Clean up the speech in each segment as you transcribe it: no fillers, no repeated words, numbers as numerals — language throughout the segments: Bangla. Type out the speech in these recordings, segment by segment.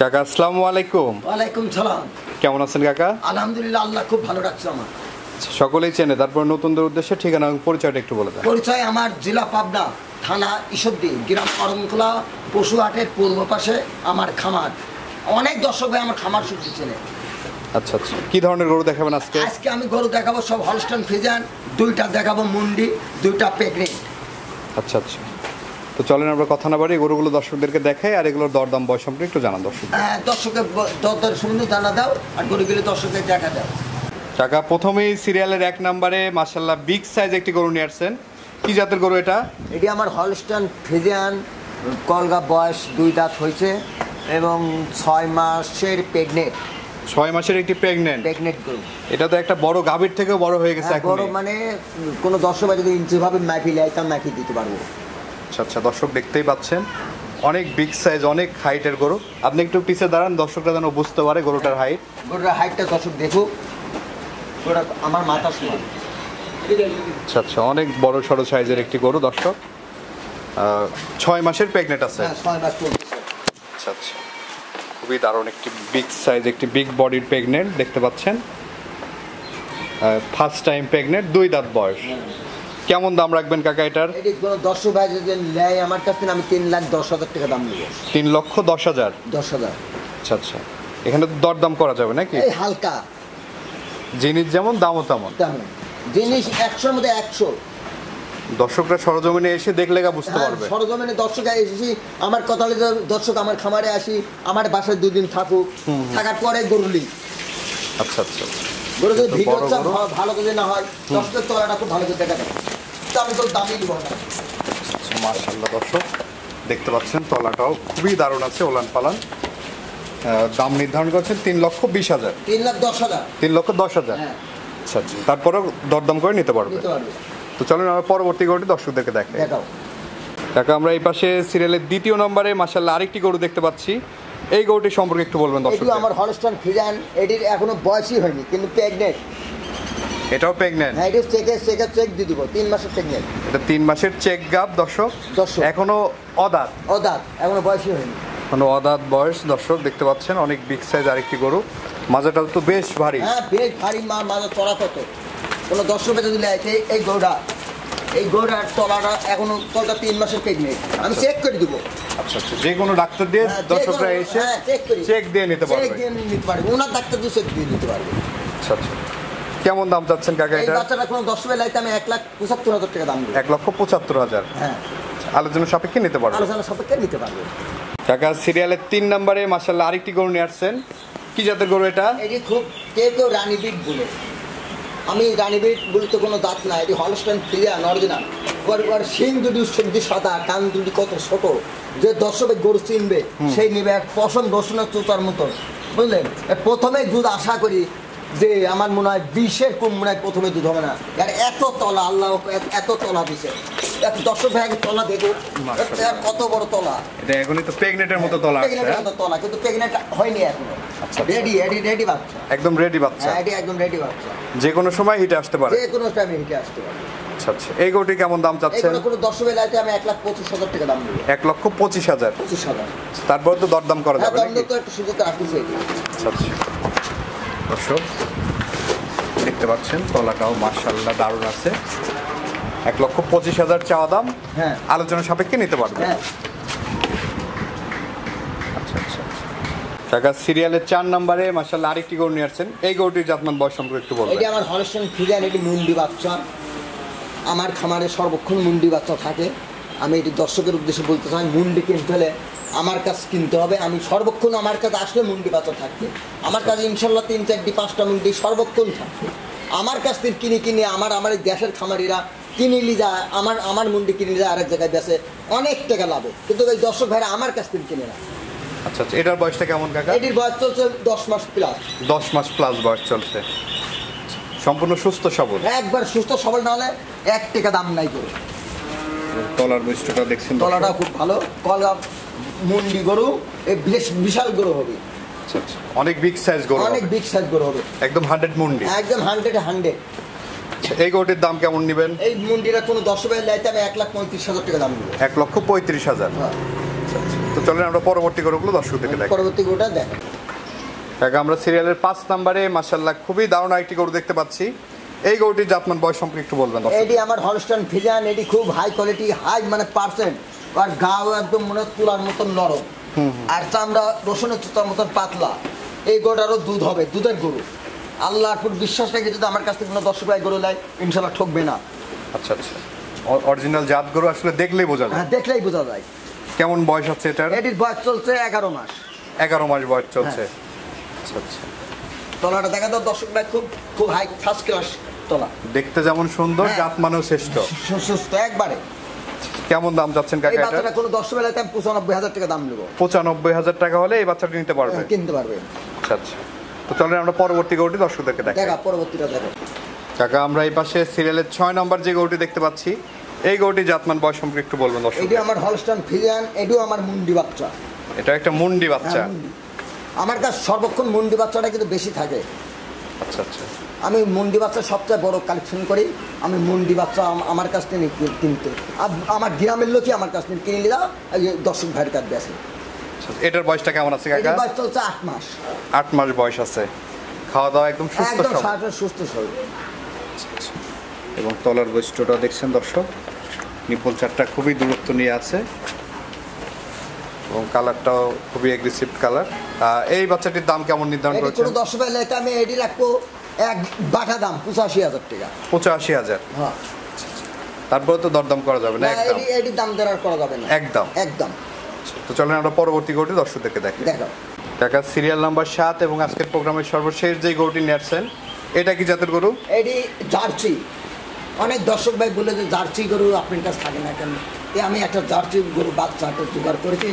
কাকা আসসালামু আলাইকুম। ওয়ালাইকুম সালাম। কেমন আছেন কাকা? আলহামদুলিল্লাহ, আল্লাহ খুব ভালো রাখছে আমার। সকলেই চেনে, তারপর নতুনদের উদ্দেশ্যে ঠিকানা এবং পরিচয়টা একটু বলে দেন। পরিচয় আমার জেলা পাবনা, থানা ঈশ্বরদী, গ্রাম করমখোলা, পশুহাটের পূর্ব পাশে আমার খামার। অনেক দর্শক ভাই আমার খামার শুনতে চেনে। আচ্ছা আচ্ছা, কি ধরনের গরু দেখাবেন আজকে? আজকে আমি গরু দেখাবো সব হলস্টাইন ফ্রিজিয়ান, দুইটা দেখাবো মুন্ডি, দুইটা প্রেগনেন্ট। আচ্ছা আচ্ছা, তো চলেন আমরা কথা না বাড়ি গরুগুলো দর্শকদেরকে দেখাই আর এগুলোর দরদাম বয়স সম্পর্কে একটু জানান দর্শক। দর্শকের দর সম্বন্ধে জানা দাও আর গরুগুলো দর্শকের দেখা দাও। কাকা প্রথমেই সিরিয়ালের 1 নম্বরে মাশাআল্লাহ বিগ সাইজ একটি গরু নিয়ে আসছেন। কি জাতের গরু এটা? এটি আমার হলস্টাইন ফ্রিজিয়ান, কলগা, বয়স 2 দাঁত হয়েছে এবং 6 মাসের প্রেগনেন্ট। 6 মাসের একটি প্রেগনেন্ট গরু। এটা তো একটা বড় গাভীর থেকেও বড় হয়ে গেছে এখন। বড় মানে কোনো দর্শক যদি ইঞ্চিভাবে মাপি লেয় তা মাপি দিতে পারবো। আচ্ছা আচ্ছা, দর্শক দেখতেই পাচ্ছেন অনেক বিগ সাইজ, অনেক হাইটের গরু। আপনি একটু পিছে দাঁড়ান, দর্শকরা যেন বুঝতে পারে গরুটার হাইট। গরুটার হাইটটা দর্শক দেখুক, গরুটা আমার মাথা সমান। আচ্ছা আচ্ছা, অনেক বড় সড়ো সাইজের একটি গরু দর্শক। 6 মাসের প্রেগনেন্ট আছে। 6 মাস চলতেছে। আচ্ছা আচ্ছা, খুবই দারুণ একটি বিগ সাইজ, একটি বিগ বডির প্রেগনেন্ট দেখতে পাচ্ছেন। ফার্স্ট টাইম প্রেগনেন্ট, 2 দাঁত বয়স। কেমন দাম রাখবেন কাকা এটার? এটি কোনো দর্শক ভাই যদি নেয় আমার কাছ থেকে আমি 3,10,000 টাকা দাম নেব। 3,10,000। 10,000। আচ্ছা আচ্ছা, এখানে তো দরদাম করা যাবে নাকি? এই হালকা জিনিস যেমন দামও তেমন। জিনিস 100-র মধ্যে 100। দর্শকরা সরজমিনে এসে দেখলে বুঝতে পারবে। সরজমিনে দর্শক এসেছি আমার কথা হলে দর্শক আমার খামারে আসি, আমার বাসায় 2 দিন থাকুক, থাকার পরে গরু লি। আচ্ছা আচ্ছা, গরু যদি ভিডিও ভালো করে না হয় দর্শকের তলাটা খুব ভালো করে দেখা যায়, তো আমি তো দামই দিব না। মাশাআল্লাহ, দর্শক দেখতে পাচ্ছেন তলাটাও খুবই দারুণ আছে, ওলান পালান। দাম নির্ধারণ করছেন 3,20,000। 3,10,000। 3,10,000। আচ্ছা আচ্ছা, তারপরেও দরদাম করে নিতে পারবে। তো চলুন আমরা পরবর্তী গরুটি দর্শকদেরকে দেখাই। কাকা আমরা এই পাশে সিরিয়ালের 2 নম্বরে মাশাআল্লাহ আরেকটি গরু দেখতে পাচ্ছি। এই গরুটি সম্পর্কে একটু বলবেন দর্শক। এটি আমার হলস্টাইন ফ্রিজিয়ান, এটির এখনো বয়সই হয়নি কিন্তু প্রেগনেন্ট। এটাও প্রেগনেন্ট? হ্যাঁ, এটি চেক দিয়ে দিব। 3 মাসের প্রেগনেন্ট। এটা 3 মাসের চেক গাব দর্শক। এখনো অদাঁত এখনো বয়সই হয়নি। এখনো অদাঁত বয়স দর্শক দেখতে পাচ্ছেন। অনেক বিগ সাইজ আরেকটি গরু, মাজাটা তো বেশ ভারী। হ্যাঁ বেশ ভারী, মাজা চড়া কত। কোনো দর্শক যদি লেছে এই গরুটার তলাটা এখনো 3 মাসের প্রেগনেন্ট, আমি চেক করে দিব। আচ্ছা আচ্ছা, যে কোনো ডাক্তার দিয়ে দর্শকরা এসে চেক দিয়ে নিতে পারবে। ওনার ডাক্তার দিয়ে চেক দিয়ে নিতে পারবে। আচ্ছা আচ্ছা, কেমন দাম চাচ্ছেন কাকা এটা? এই বাচ্চাটা কোনো দর্শকের লাইতে আমি 1,75,000 টাকা দাম দেব। 1,75,000। হ্যাঁ, আলোচনা সাপেক্ষে নিতে পারবে। আলোচনা সাপেক্ষে নিতে পারবে। কাকা সিরিয়ালের 3 নম্বরে মাশাআল্লাহ আরেকটি গরু নিয়ে আসছেন। কি জাতের গরু এটা? এটি খুব কেউ রানী বিট বলে, আমি রানী বিট বলতে কোনো দাঁত না, এটি হলস্টাইন ফ্রিজিয়ান অরিজিনাল। শিং দুটি সবজি সাদা, কান দুটি কত ছোট, যে দর্শকের গরু চিনবে সেই নিবে এক পশম রসুনের চোচার মতন, বুঝলেন? প্রথমে দুধ আশা করি যে আমার মনে হয় 20-এর কম মনে হয় প্রথমে দুধ হবে না। আর এত তলা, আল্লাহ এত তলা দিছে। দর্শক ভাই তলা দেখো কত বড় তলা। এটা এখনই তো প্রেগনেন্টের মতো তলা আছে। তলা কিন্তু প্রেগনেন্ট হয়নি এখনো। আচ্ছা, রেডি বাচ্চা, একদম রেডি বাচ্চা। হ্যাঁ, এটি একদম রেডি বাচ্চা, যে কোনো সময় হিটে আসতে পারে। যে কোনো টাইমে হিটে আসতে পারে। আচ্ছা আচ্ছা, এই গরুটি কেমন দাম চাচ্ছেন? কোনো দর্শকের লাইতে আমি 1,25,000 টাকা দাম দেব। 1,25,000। 25,000। তারপর তো দরদাম করা যাবে নাকি? তো একটু সুযোগ রাখতেছি। আচ্ছা আচ্ছা, দর্শক দেখতে পাচ্ছেন তলাটাও মাশাআল্লাহ দারুণ আছে। 1,25,000 চাওয়া দাম। হ্যাঁ, আলোচনা সাপেক্ষে নিতে পারবে। হ্যাঁ। আচ্ছা আচ্ছা, কাকা সিরিয়ালের 4 নম্বরে মাশাআল্লাহ আরেকটি গরু নিয়ে আসছেন। এই গরুটির জাতমান বয়স সম্পর্কে একটু বলবেন। এটি আমার হলস্টাইন ফ্রিজিয়ান, এটি মুন্ডি বাচ্চা। আমার খামারে সর্বক্ষণ মুন্ডি বাচ্চা থাকে। আমি এটি দর্শকের উদ্দেশ্যে বলতে চাই, মুন্ডি কিনতে হলে আমার কাছে কিনতে হবে। আমি সর্বক্ষণ আমার কাছে আসলে মুন্ডি বাচ্চা থাকবে। আমার কাছে ইনশাল্লাহ 3, 4, 5টা মুন্ডি সর্বক্ষণ থাকবে। আমার কাছ থেকে কিনে আমার এই দেশের খামারিরা কিনে যায়, আমার মুন্ডি কিনে যায় আরেক জায়গায় বেচে, অনেক টাকা লাভে। কিন্তু এই দর্শক ভাইরা আমার কাছ থেকে কিনে না। আচ্ছা আচ্ছা, এটার বয়সটা কেমন কাকা? এটির বয়স চলছে 10 মাস প্লাস। 10 মাস প্লাস বয়স চলছে। সম্পূর্ণ সুস্থ সবল, একবার সুস্থ সবল না হলে 1 টাকা দাম নাই করে। তলার বৈশিষ্ট্যটা দেখছেন? তলাটা খুব ভালো। কলগা মুন্ডি গরু, এই বিশাল গরু হবে। আচ্ছা আচ্ছা, অনেক বিগ সাইজ গরু, অনেক বিগ সাইজ গরু হবে, একদম 100 মুন্ডি, একদম 100। এই গরুটির দাম কেমন নেবেন? এই মুন্ডিটা কোনো দর্শকের লাইতে আমি 1,35,000 টাকা দাম নেব। 1,35,000। আচ্ছা আচ্ছা, তো চলেন আমরা পরবর্তী গরুগুলো দর্শকদেরকে দেখাই। পরবর্তী গরুটা দেখেন। কাকা আমরা সিরিয়ালের 5 নম্বরে মাশাআল্লাহ খুবই দারুণ একটি গরু দেখতে পাচ্ছি। এই গরুটির জাতমান বয়স সম্পর্কে একটু বলবেন দর্শক। এটি আমার হলস্টাইন ফ্রিজিয়ান, এটি খুব হাই কোয়ালিটি, হাই মানে পার্সেন্ট, আর গাও একদম মনে তুলার মতন নরম, আর চামড়া রসুনের তুতার মতন পাতলা। এই গরুটারও দুধ হবে, দুধের গরু। আল্লাহ খুব বিশ্বাস রেখে যদি আমার কাছ থেকে কোনো দর্শক ভাই গরু নেয় ইনশাল্লাহ ঠকবে না। আচ্ছা আচ্ছা, অরিজিনাল জাত গরু আসলে দেখলেই বোঝা যায়। হ্যাঁ, দেখলেই বোঝা যায়। কেমন বয়স আছে এটার? এটির বয়স চলছে 11 মাস। 11 মাস বয়স চলছে। আচ্ছা আচ্ছা, তলাটা দেখা দাও দর্শক ভাই, খুব খুব হাই ফার্স্ট ক্লাস তলা। দেখতে যেমন সুন্দর, জাত মানেও শ্রেষ্ঠ, সুস্থ একবারে। কেমন দাম যাচ্ছেন কাকা এই এটা? বাচ্চাটা কোনো দর্শক বেলায় আমি 95,000 টাকা দাম নেবো। 95,000 টাকা হলে এই বাচ্চাটি নিতে পারবে? কিনতে পারবে। আচ্ছা আচ্ছা, তো চলেন আমরা পরবর্তী গরুটি দর্শকদেরকে দেখাই। দেখা পরবর্তীটা দেখো। কাকা আমরা এই পাশে সিরিয়ালের 6 নম্বর যে গরুটি দেখতে পাচ্ছি, এই গরুটির জাতমান বয়স সম্পর্কে একটু বলবেন দর্শক। এটি আমার হলস্টাইন ফ্রিজিয়ান, এটিও আমার মুন্ডি বাচ্চা। এটা একটা মুন্ডি বাচ্চা। হ্যাঁ, মুন্ডি। আমার কাছে সর্বক্ষণ মুন্ডি বাচ্চাটা কিন্তু বেশি থাকে। আচ্ছা আচ্ছা, আমি মুন্ডি বাচ্চা সবচেয়ে বড় কালেকশন করি। আমি মুন্ডি বাচ্চা আমার কাছ থেকে কিনতে, আর আমার গ্রামের লোকই আমার কাছ থেকে কিনে নিলাম, দর্শক ভাইয়ের কাছে বেশি। এটার বয়সটা কেমন আছে কাকা? এটির বয়স চলছে 8 মাস। 8 মাস বয়স আছে। খাওয়া দাওয়া একদম সুস্থ একদম সবল। সুস্থ সবল। এবং তলার বৈশিষ্ট্যটা দেখছেন দর্শক, নিপল চারটা খুবই দূরত্ব নিয়ে আছে এবং কালারটাও খুবই এগ্রেসিভ কালার। এই বাচ্চাটির দাম কেমন নির্ধারণ এটি করেছেন? কোনো দর্শক ভাই লেখা আমি এটি রাখবো এক বাটা দাম 85,000 টাকা। 85,000। হ্যাঁ, তারপরে তো দরদাম করা যাবে না? একদম এটির দাম দেওয়ার করা যাবে না। একদম একদম। তো চলেন আমরা পরবর্তী গরুটি দর্শকদেরকে দেখি। দেখো কাকা সিরিয়াল নাম্বার 7 এবং আজকের প্রোগ্রামের সর্বশেষ যে গরুটি নিয়েছেন, এটা কি জাতের গরু? এটি জার্সি। অনেক দর্শক ভাই বলে যে জার্সি গরু আপনার কাছে থাকে না কেন? আমি একটা জার্সি গরু বাচ্চা জোগাড় করেছি,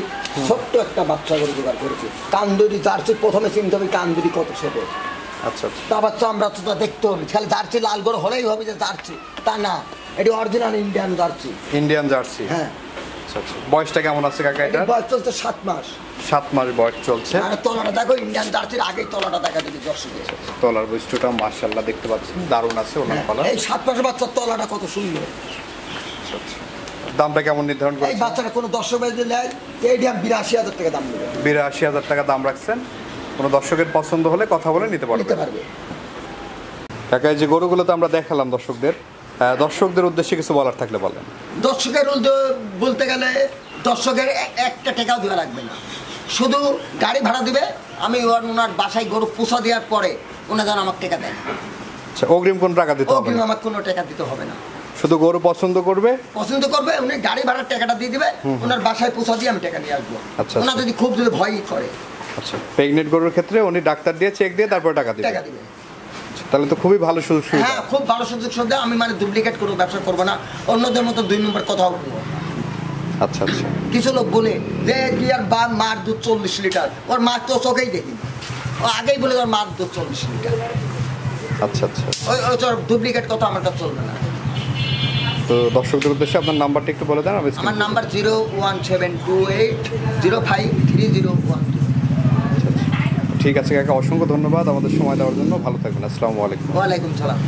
ছোট্ট একটা বাচ্চা গরু জোগাড় করেছি। কান্দুরি জার্সি প্রথমে চিনতে হবে কান্দুরি কত ছোট। আচ্ছা আচ্ছা, তা বাচ্চা আমরা তো তা দেখতে হবে, খালি জার্সি লাল গরু হলেই হবে যে জার্সি, তা না। এটি original Indian jersey. Indian jersey. হ্যাঁ। আচ্ছা আচ্ছা, বয়সটা কেমন আছে কাকা এটা? বয়স চলছে 7 মাস। 7 মাস বয়স চলছে। আর তলাটা দেখো, ইন্ডিয়ান জার্সির আগেই তলাটা দেখা দিবি দর্শকের। তলার বৈশিষ্ট্যটা মাশাআল্লাহ দেখতে পাচ্ছি দারুণ আছে। ওনার তলা এই 7 মাসের বাচ্চার তলাটা কত সুন্দর। দামটা কেমন নির্ধারণ এই করেছেন? বাচ্চাটা কোনো দর্শক ভাই যদি নেয়, এইটি আমি 82,000 টাকা দাম নেবো। 82,000 টাকা দাম রাখছেন। কোনো দর্শকের পছন্দ হলে কথা বলে নিতে নিতে পারবে। পারবে। কাকা এই যে গরুগুলো তো আমরা দেখালাম দর্শকদের, দর্শকদের উদ্দেশ্যে কিছু বলার থাকলে বলেন। দর্শকের বলতে গেলে দর্শকের একটা টাকাও দেওয়া লাগবে না, শুধু গাড়ি ভাড়া দিবে। আমি ওনার বাসায় গরু পোষা দেওয়ার পরে ওনা যেন আমার টাকা দেয়। আচ্ছা, অগ্রিম কোন টাকা দিতে হবে না? আমার কোনো টাকা দিতে হবে না, শুধু গরু পছন্দ করবে, উনি গাড়ি ভাড়ার টাকাটা দিয়ে দিবে। ওনার বাসায় পোষা দিয়ে আমি টাকা নিয়ে আসবো। আচ্ছা, ওনা যদি খুব যদি ভয় করে। আচ্ছা, প্রেগনেন্ট গরুর ক্ষেত্রে উনি ডাক্তার দিয়ে চেক দিয়ে তারপর টাকা দিবে। তাহলে তো খুবই ভালো সুযোগ সুবিধা। হ্যাঁ, খুব ভালো সুযোগ সুবিধা। আমি মানে ডুপ্লিকেট কোনো ব্যবসা করবো না, অন্যদের মতো 2 নম্বর কথাও বলবো। আচ্ছা আচ্ছা, কিছু লোক বলে যে কি আর মার দুধ 40 লিটার, ওর মা তো চোখেই দেখি, ও আগেই বলে ওর মার দুধ 40 লিটার। আচ্ছা আচ্ছা, ওই ডুপ্লিকেট কথা আমার কাছে চলবে না। তো দর্শকদের উদ্দেশ্যে আপনার নাম্বারটা একটু বলে দেন। আমার নাম্বার 01728053012। ঠিক আছে কাকা, অসংখ্য ধন্যবাদ আমাদের সময় দেওয়ার জন্য। ভালো থাকবেন। আসসালামু আলাইকুম। ওয়ালাইকুম সালাম।